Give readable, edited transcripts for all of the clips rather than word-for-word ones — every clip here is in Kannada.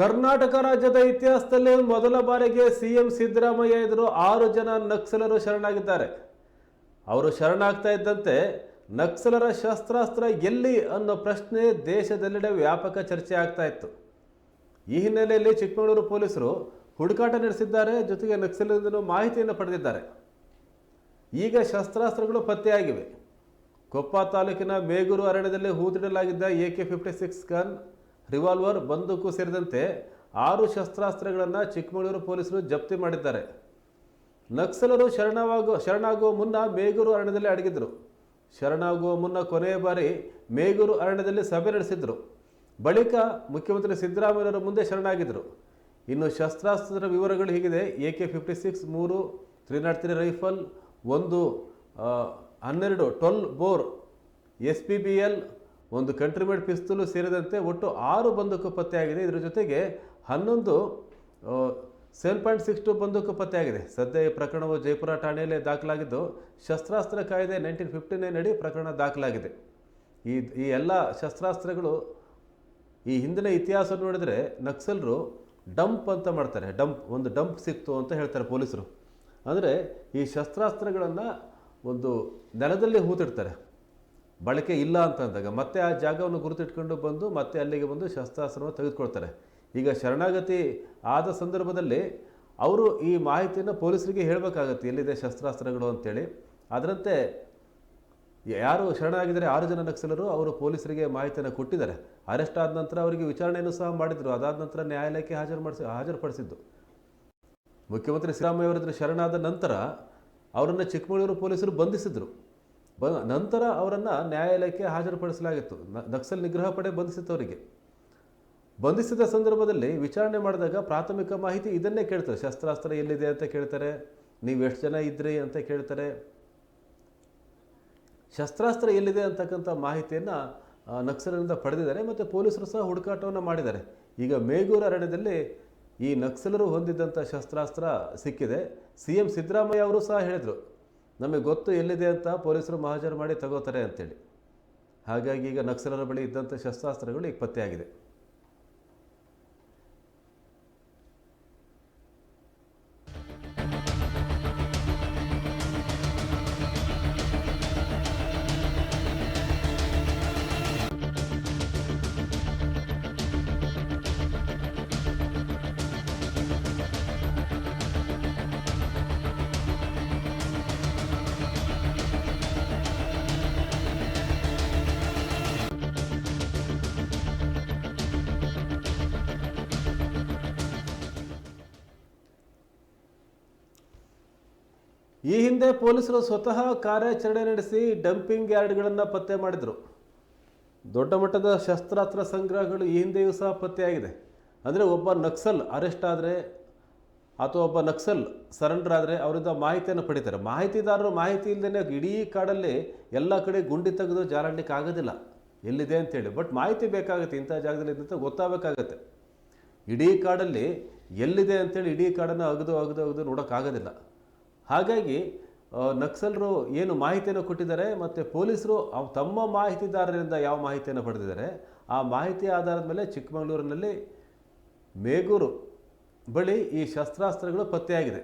ಕರ್ನಾಟಕ ರಾಜ್ಯದ ಇತಿಹಾಸದಲ್ಲಿ ಮೊದಲ ಬಾರಿಗೆ ಸಿಎಂ ಸಿದ್ದರಾಮಯ್ಯ ಎದುರು 6 ಜನ ನಕ್ಸಲರು ಶರಣಾಗಿದ್ದಾರೆ. ಅವರು ಶರಣಾಗ್ತಾ ಇದ್ದಂತೆ ನಕ್ಸಲರ ಶಸ್ತ್ರಾಸ್ತ್ರ ಎಲ್ಲಿ ಅನ್ನೋ ಪ್ರಶ್ನೆ ದೇಶದೆಲ್ಲೆಡೆ ವ್ಯಾಪಕ ಚರ್ಚೆ ಆಗ್ತಾ ಇತ್ತು. ಈ ಹಿನ್ನೆಲೆಯಲ್ಲಿ ಚಿಕ್ಕಮಗಳೂರು ಪೊಲೀಸರು ಹುಡುಕಾಟ ನಡೆಸಿದ್ದಾರೆ. ಜೊತೆಗೆ ನಕ್ಸಲರಿಂದ ಮಾಹಿತಿಯನ್ನು ಪಡೆದಿದ್ದಾರೆ. ಈಗ ಶಸ್ತ್ರಾಸ್ತ್ರಗಳು ಪತ್ತೆಯಾಗಿವೆ. ಕೊಪ್ಪ ತಾಲೂಕಿನ ಮೇಗೂರು ಅರಣ್ಯದಲ್ಲಿ ಹೂತಿಡಲಾಗಿದ್ದ AK-56 ಗನ್, ರಿವಾಲ್ವರ್, ಬಂದೂಕು ಸೇರಿದಂತೆ 6 ಶಸ್ತ್ರಾಸ್ತ್ರಗಳನ್ನು ಚಿಕ್ಕಮಗಳೂರು ಪೊಲೀಸರು ಜಪ್ತಿ ಮಾಡಿದ್ದಾರೆ. ನಕ್ಸಲರು ಶರಣಾಗುವ ಮುನ್ನ ಮೇಗೂರು ಅರಣ್ಯದಲ್ಲಿ ಅಡಗಿದ್ರು. ಶರಣಾಗುವ ಮುನ್ನ ಕೊನೆಯ ಬಾರಿ ಮೇಗೂರು ಅರಣ್ಯದಲ್ಲಿ ಸಭೆ ನಡೆಸಿದ್ರು. ಬಳಿಕ ಮುಖ್ಯಮಂತ್ರಿ ಸಿದ್ದರಾಮಯ್ಯರ ಮುಂದೆ ಶರಣಾಗಿದ್ದರು. ಇನ್ನು ಶಸ್ತ್ರಾಸ್ತ್ರದ ವಿವರಗಳು ಹೀಗಿದೆ. AK-56 3 303 ರೈಫಲ್, 1 12 ಬೋರ್ SPBL, 1 ಕಂಟ್ರಿಮೇಡ್ ಪಿಸ್ತೂಲು ಸೇರಿದಂತೆ ಒಟ್ಟು 6 ಬಂದೂಕು ಪತ್ತೆಯಾಗಿದೆ. ಇದರ ಜೊತೆಗೆ 11 7.62 ಬಂದೂಕು ಪತ್ತೆಯಾಗಿದೆ. ಸದ್ಯ ಈ ಪ್ರಕರಣವು ಜಯಪುರ ಠಾಣೆಯಲ್ಲಿ ದಾಖಲಾಗಿದ್ದು, ಶಸ್ತ್ರಾಸ್ತ್ರ ಕಾಯ್ದೆ 1959 ಅಡಿ ಪ್ರಕರಣ ದಾಖಲಾಗಿದೆ. ಈ ಎಲ್ಲ ಶಸ್ತ್ರಾಸ್ತ್ರಗಳು ಈ ಹಿಂದಿನ ಇತಿಹಾಸ ನೋಡಿದರೆ ನಕ್ಸಲರು ಡಂಪ್ ಅಂತ ಮಾಡ್ತಾರೆ. ಒಂದು ಡಂಪ್ ಸಿಕ್ತು ಅಂತ ಹೇಳ್ತಾರೆ ಪೊಲೀಸರು. ಅಂದರೆ ಈ ಶಸ್ತ್ರಾಸ್ತ್ರಗಳನ್ನು ಒಂದು ನೆಲದಲ್ಲಿ ಹೂತಿಡ್ತಾರೆ. ಬಳಕೆ ಇಲ್ಲ ಅಂತ ಅಂದಾಗ ಮತ್ತೆ ಆ ಜಾಗವನ್ನು ಗುರುತಿಟ್ಕೊಂಡು ಬಂದು ಮತ್ತೆ ಅಲ್ಲಿಗೆ ಬಂದು ಶಸ್ತ್ರಾಸ್ತ್ರವನ್ನು ತೆಗೆದುಕೊಳ್ತಾರೆ. ಈಗ ಶರಣಾಗತಿ ಆದ ಸಂದರ್ಭದಲ್ಲಿ ಅವರು ಈ ಮಾಹಿತಿಯನ್ನು ಪೊಲೀಸರಿಗೆ ಹೇಳಬೇಕಾಗತ್ತೆ, ಎಲ್ಲಿದೆ ಶಸ್ತ್ರಾಸ್ತ್ರಗಳು ಅಂತೇಳಿ. ಅದರಂತೆ ಯಾರು ಶರಣಾಗಿದ್ದಾರೆ 6 ಜನ ನಕ್ಸಲರು, ಅವರು ಪೊಲೀಸರಿಗೆ ಮಾಹಿತಿಯನ್ನು ಕೊಟ್ಟಿದ್ದಾರೆ. ಅರೆಸ್ಟ್ ಆದ ನಂತರ ಅವರಿಗೆ ವಿಚಾರಣೆಯನ್ನು ಸಹ ಮಾಡಿದರು. ಅದಾದ ನಂತರ ನ್ಯಾಯಾಲಯಕ್ಕೆ ಹಾಜರುಪಡಿಸಿದ್ದು. ಮುಖ್ಯಮಂತ್ರಿ ಸಿದ್ದರಾಮಯ್ಯ ಅವರ ಶರಣಾದ ನಂತರ ಅವರನ್ನು ಚಿಕ್ಕಮಗಳೂರು ಪೊಲೀಸರು ಬಂಧಿಸಿದರು. ನಂತರ ಅವರನ್ನು ನ್ಯಾಯಾಲಯಕ್ಕೆ ಹಾಜರುಪಡಿಸಲಾಗಿತ್ತು. ನಕ್ಸಲ್ ನಿಗ್ರಹ ಪಡೆ ಬಂಧಿಸಿತ್ತು. ಅವರಿಗೆ ಬಂಧಿಸಿದ ಸಂದರ್ಭದಲ್ಲಿ ವಿಚಾರಣೆ ಮಾಡಿದಾಗ ಪ್ರಾಥಮಿಕ ಮಾಹಿತಿ ಇದನ್ನೇ ಕೇಳ್ತಾರೆ. ಶಸ್ತ್ರಾಸ್ತ್ರ ಎಲ್ಲಿದೆ ಅಂತ ಕೇಳ್ತಾರೆ, ನೀವು ಎಷ್ಟು ಜನ ಇದ್ರಿ ಅಂತ ಕೇಳ್ತಾರೆ. ಶಸ್ತ್ರಾಸ್ತ್ರ ಎಲ್ಲಿದೆ ಅಂತಕ್ಕಂಥ ಮಾಹಿತಿಯನ್ನು ನಕ್ಸಲರಿಂದ ಪಡೆದಿದ್ದಾರೆ. ಮತ್ತು ಪೊಲೀಸರು ಸಹ ಹುಡುಕಾಟವನ್ನು ಮಾಡಿದ್ದಾರೆ. ಈಗ ಮೇಗೂರು ಅರಣ್ಯದಲ್ಲಿ ಈ ನಕ್ಸಲರು ಹೊಂದಿದ್ದಂಥ ಶಸ್ತ್ರಾಸ್ತ್ರ ಸಿಕ್ಕಿದೆ. CM ಸಿದ್ದರಾಮಯ್ಯ ಅವರು ಸಹ ಹೇಳಿದರು, ನಮಗೆ ಗೊತ್ತು ಎಲ್ಲಿದೆ ಅಂತ, ಪೊಲೀಸರು ಮಹಾಜರು ಮಾಡಿ ತಗೋತಾರೆ ಅಂತೇಳಿ. ಹಾಗಾಗಿ ಈಗ ನಕ್ಸಲರ ಬಳಿ ಇದ್ದಂಥ ಶಸ್ತ್ರಾಸ್ತ್ರಗಳು ಈಗ ಪತ್ತೆಯಾಗಿದೆ. ಈ ಹಿಂದೆ ಪೊಲೀಸರು ಸ್ವತಃ ಕಾರ್ಯಾಚರಣೆ ನಡೆಸಿ ಡಂಪಿಂಗ್ ಯಾರ್ಡ್ಗಳನ್ನು ಪತ್ತೆ ಮಾಡಿದರು. ದೊಡ್ಡ ಮಟ್ಟದ ಶಸ್ತ್ರಾಸ್ತ್ರ ಸಂಗ್ರಹಗಳು ಈ ಹಿಂದೆಯೂ ಸಹ ಪತ್ತೆಯಾಗಿದೆ. ಅಂದರೆ ಒಬ್ಬ ನಕ್ಸಲ್ ಅರೆಸ್ಟ್ ಆದರೆ ಅಥವಾ ಒಬ್ಬ ನಕ್ಸಲ್ ಸರೆಂಡರ್ ಆದರೆ ಅವರಿಂದ ಮಾಹಿತಿಯನ್ನು ಪಡಿತಾರೆ. ಮಾಹಿತಿದಾರರು ಮಾಹಿತಿ ಇಲ್ಲದೇ ಇಡೀ ಕಾಡಲ್ಲಿ ಎಲ್ಲ ಕಡೆ ಗುಂಡಿ ತೆಗೆದು ಜಾಲಾಡಲಿಕ್ಕೆ ಆಗೋದಿಲ್ಲ ಎಲ್ಲಿದೆ ಅಂತೇಳಿ. ಬಟ್ ಮಾಹಿತಿ ಬೇಕಾಗುತ್ತೆ, ಇಂಥ ಜಾಗದಲ್ಲಿ ಅಂತ ಗೊತ್ತಾಗಬೇಕಾಗತ್ತೆ. ಇಡೀ ಕಾಡಲ್ಲಿ ಎಲ್ಲಿದೆ ಅಂತೇಳಿ ಇಡೀ ಕಾಡನ್ನು ಅಗದು ನೋಡೋಕ್ಕಾಗೋದಿಲ್ಲ. ಹಾಗಾಗಿ ನಕ್ಸಲರು ಏನು ಮಾಹಿತಿಯನ್ನು ಕೊಟ್ಟಿದ್ದಾರೆ ಮತ್ತು ಪೊಲೀಸರು ತಮ್ಮ ಮಾಹಿತಿದಾರರಿಂದ ಯಾವ ಮಾಹಿತಿಯನ್ನು ಪಡೆದಿದ್ದಾರೆ ಆ ಮಾಹಿತಿ ಆಧಾರದ ಮೇಲೆ ಚಿಕ್ಕಮಗಳೂರಿನಲ್ಲಿ ಮೇಗೂರು ಬಳಿ ಈ ಶಸ್ತ್ರಾಸ್ತ್ರಗಳು ಪತ್ತೆಯಾಗಿದೆ.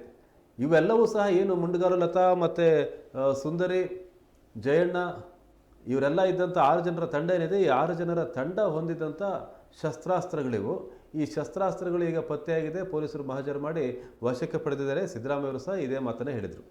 ಇವೆಲ್ಲವೂ ಸಹ ಏನು ಮುಂಡಗಾರು ಲತಾ ಮತ್ತು ಸುಂದರಿ, ಜಯಣ್ಣ ಇವರೆಲ್ಲ ಇದ್ದಂಥ 6 ಜನರ ತಂಡ ಏನಿದೆ, ಈ 6 ಜನರ ತಂಡ ಹೊಂದಿದ್ದಂಥ ಶಸ್ತ್ರಾಸ್ತ್ರಗಳಿವು. ಈ ಶಸ್ತ್ರಾಸ್ತ್ರಗಳು ಈಗ ಪತ್ತೆಯಾಗಿದೆ. ಪೊಲೀಸರು ಮಹಾಜರು ಮಾಡಿ ವಶಕ್ಕೆ ಪಡೆದಿದ್ದಾರೆ. ಸಿದ್ದರಾಮಯ್ಯ ಅವರು ಸಹ ಇದೇ ಮಾತನ್ನು ಹೇಳಿದರು.